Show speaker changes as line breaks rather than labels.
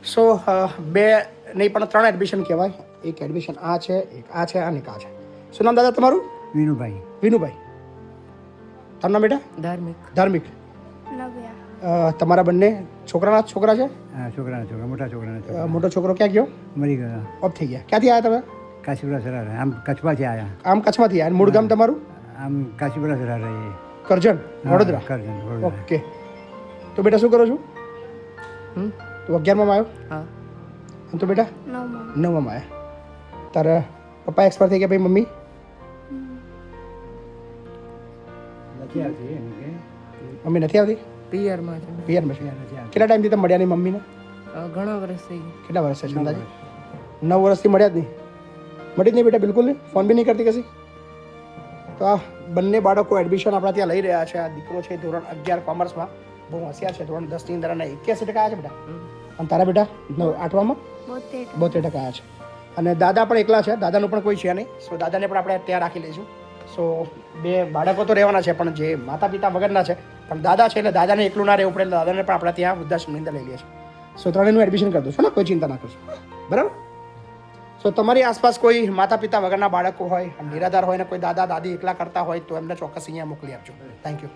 સો બે નહીં પણ 3 એડમિશન કહેવાય. એક એડમિશન આ છે, એક આ છે અને એક આ છે. શું નામ દાદા તમારું?
વિનુભાઈ.
વિનુભાઈ. તારું નામ બેટા?
ધાર્મિક.
ધાર્મિક.
નવ્યા.
તમારા બંને છોકરાના છોકરા છે?
હા, છોકરાના છોકરા, મોટા છોકરાના છોકરા.
મોટો છોકરો ક્યાં ગયો?
મરી ગયા.
ઓફ થઈ ગયા. ક્યાંથી આવ્યા તમે?
કાશીપુરા સરાર. આમ કચ્છમાંથી આવ્યા.
આમ કચ્છમાંથી આવ્યા. મૂળ ગામ તમારું?
આમ કાશીપુરા સરાર રહીએ.
કરજણ, વડોદરા.
કરજણ, વડોદરા.
ઓકે. તો બેટા શું કરો છો? તો 11માં આવ્યો?
હા.
અને તો બેટા
નવમા.
9માં આવ્યા. તારા પપ્પા એક્સપાયર થઈ ગયા, ભાઈ મમ્મી?
નથી આવતી એમ કે
મમ્મી નથી આવતી?
પિયરમાં છે.
પિયરમાં છે.
નથી આવતી.
કેટલા ટાઈમથી તમે મળ્યા નહીં મમ્મીને?
ઘણા વર્ષ થઈ ગયા.
કેટલા વર્ષ છે અંદાજે? 9 વર્ષથી મળ્યા જ નહીં? મળી જ નહીં બેટા બિલકુલ નહીં? ફોન બી નહીં કરતી કશી? તો આ બંને બાળકો એડમિશન આપણા ત્યાં લઈ રહ્યા છે. આ દીકરો છે ધોરણ 11 કોમર્સમાં, બહુ હોશિયાર છે. ધોરણ 10ની અંદર અને 81% આવ્યા છે બેટા. અને તારા બેટા 8માં 72% આવ્યા છે. અને દાદા પણ એકલા છે, દાદાનું પણ કોઈ છે નહીં. સો દાદાને પણ આપણે ત્યાં રાખી લઈશું. સો બે બાળકો તો રહેવાના છે, પણ જે માતા પિતા વગરના છે, પણ દાદા છે એટલે દાદાને એકલું ના રહેવું પડે, એટલે દાદાને પણ આપણે ત્યાં વૃદ્ધાશ્રમની અંદર લઈ લઈએ છીએ. સો ત્રણેયનું એડમિશન કરી દો છો ને, કોઈ ચિંતા ના કરશો, બરાબર? સો તમારી આસપાસ કોઈ માતા પિતા વગરના બાળકો હોય, નિરાધાર હોય ને કોઈ દાદા દાદી એકલા કરતા હોય તો એમને ચોક્કસ અહીંયા મોકલી આપજો. Thank you.